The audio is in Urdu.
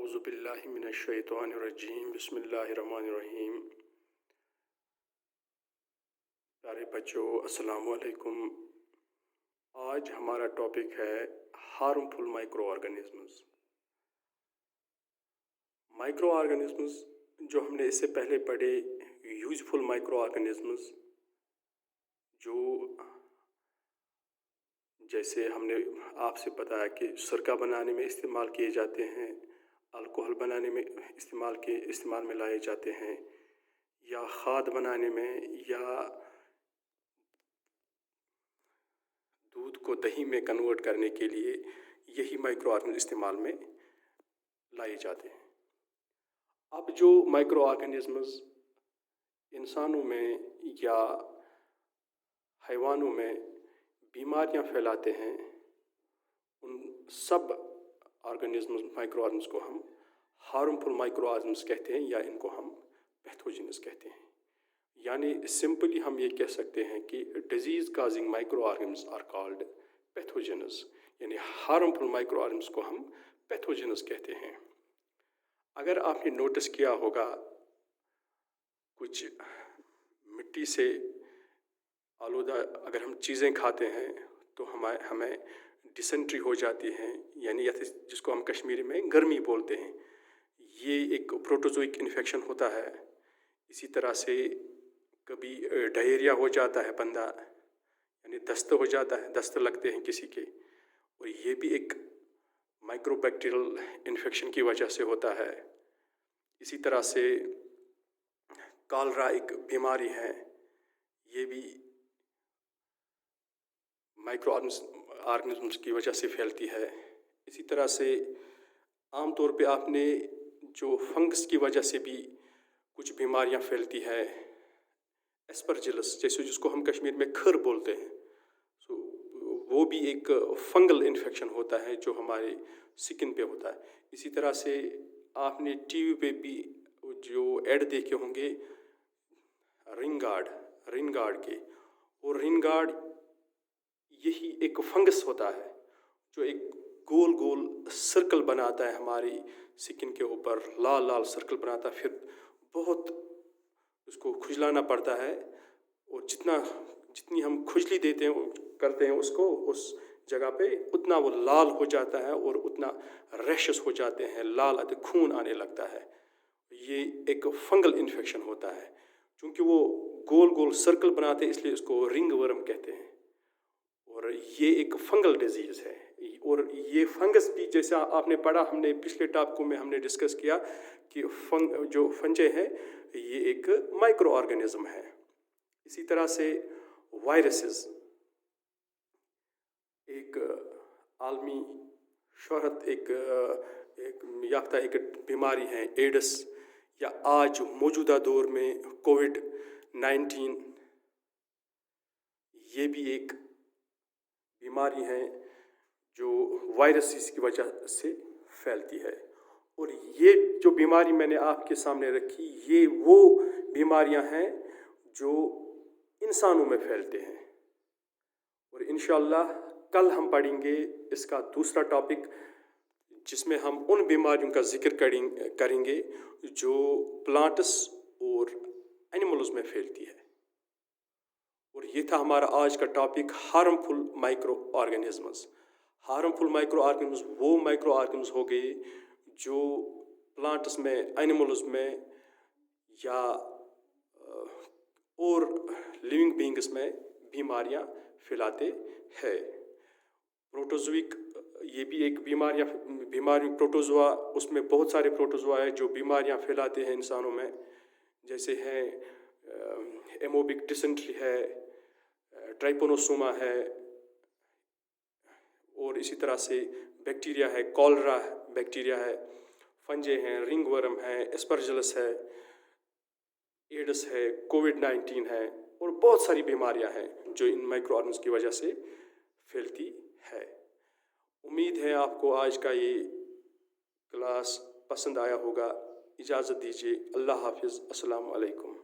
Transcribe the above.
اعوذ باللہ من الشیطان الرجیم بسم اللہ الرحمن الرحیم۔ پیارے بچوں، السلام علیکم۔ آج ہمارا ٹاپک ہے harmful micro organisms. Micro organisms جو ہم نے اس سے پہلے پڑھے، یوزفل مائکرو آرگنزمز جو جیسے ہم نے آپ سے بتایا کہ سرکہ بنانے میں استعمال کیے جاتے ہیں، الکحل بنانے میں استعمال میں لائے جاتے ہیں، یا کھاد بنانے میں، یا دودھ کو دہی میں کنورٹ کرنے کے لیے یہی مائکرو آرگنزم استعمال میں لائے جاتے ہیں۔ اب جو مائکرو آرگنزمز انسانوں میں یا حیوانوں میں بیماریاں پھیلاتے ہیں، ان سب مائکرو آرگنزمز کو ہم ہارمفل مائکرو آرگنزمز کہتے ہیں، یا ان کو ہم پیتھوجنز کہتے ہیں۔ یعنی سمپلی ہم یہ کہہ سکتے ہیں کہ disease causing micro organisms are called pathogens, یعنی ہارمفل مائکرو آرگنزمز کو ہم پیتھوجنز کہتے ہیں۔ اگر آپ نے نوٹس کیا ہوگا، کچھ مٹی سے آلودہ اگر ہم چیزیں کھاتے ہیں تو ہمیں ڈسنٹری ہو جاتی ہیں، یعنی جس کو ہم کشمیری میں گرمی بولتے ہیں۔ یہ ایک پروٹوزوئک انفیکشن ہوتا ہے۔ اسی طرح سے کبھی ڈائریا ہو جاتا ہے بندہ، یعنی دست ہو جاتا ہے، دست لگتے ہیں کسی کے، اور یہ بھی ایک مائکرو بیکٹیریل انفیکشن کی وجہ سے ہوتا ہے۔ اسی طرح سے کالرا ایک بیماری ہے، یہ بھی مائکرو آرگنزمز کی وجہ سے پھیلتی ہے۔ اسی طرح سے عام طور پہ آپ نے جو فنگس کی وجہ سے بھی کچھ بیماریاں پھیلتی ہے، ایسپرجلس جیسے جس کو ہم کشمیر میں کھر بولتے ہیں، وہ بھی ایک فنگل انفیکشن ہوتا ہے جو ہمارے سکن پہ ہوتا ہے۔ اسی طرح سے آپ نے ٹی وی پہ بھی جو ایڈ دیکھے ہوں گے رین گارڈ کے، اور رین گارڈ یہی ایک فنگس ہوتا ہے جو ایک گول گول سرکل بناتا ہے ہماری سکن کے اوپر، لال لال سرکل بناتا ہے، پھر بہت اس کو کھجلانا پڑتا ہے، اور جتنی ہم کھجلی کرتے ہیں اس کو اس جگہ پہ، اتنا وہ لال ہو جاتا ہے اور اتنا ریشز ہو جاتے ہیں، لال خون آنے لگتا ہے۔ یہ ایک فنگل انفیکشن ہوتا ہے، چونکہ وہ گول گول سرکل بناتے ہیں، اس لیے اس کو رنگ ورم کہتے ہیں، اور یہ ایک فنگل ڈیزیز ہے۔ اور یہ فنگس بھی جیسا آپ نے پڑھا، ہم نے پچھلے ٹاپکوں میں ہم نے ڈسکس کیا کہ جو فنجے ہیں یہ ایک مائکرو آرگنزم ہے۔ اسی طرح سے وائرسز ایک عالمی شہرت ایک یافتہ ایک بیماری ہے، ایڈس، یا آج موجودہ دور میں کووڈ-19، یہ بھی ایک بیماری ہے جو وائرسز کی وجہ سے پھیلتی ہے۔ اور یہ جو بیماری میں نے آپ کے سامنے رکھی، یہ وہ بیماریاں ہیں جو انسانوں میں پھیلتے ہیں، اور انشاءاللہ کل ہم پڑھیں گے اس کا دوسرا ٹاپک، جس میں ہم ان بیماریوں کا ذکر کریں گے جو پلانٹس اور اینیملز میں پھیلتی ہے۔ اور یہ تھا ہمارا آج کا topic, harmful micro organisms. Harmful micro organisms وہ مائکرو آرگنزمز ہو گئے جو پلانٹس میں، اینیملز میں، یا اور لیونگ بینگس میں بیماریاں پھیلاتے ہیں۔ پروٹوزوئک یہ بھی ایک بیماری پروٹوزوا، اس میں بہت سارے پروٹوزوا ہیں جو بیماریاں پھیلاتے ہیں انسانوں میں، جیسے ہیں ایموبک ڈسنٹری ہے، ٹرائپونوسوما ہے، اور اسی طرح سے بیکٹیریا ہے، کالرا بیکٹیریا ہے، فنجے ہیں، رنگ ورم ہے، ایسپرجلس ہے، ایڈس ہے، کووڈ-19 ہے، اور بہت ساری بیماریاں ہیں جو ان مائکرو آرگنزمز کی وجہ سے پھیلتی ہے۔ امید ہے آپ کو آج کا یہ کلاس پسند آیا ہوگا۔ اجازت دیجیے، اللہ حافظ، السلام علیکم۔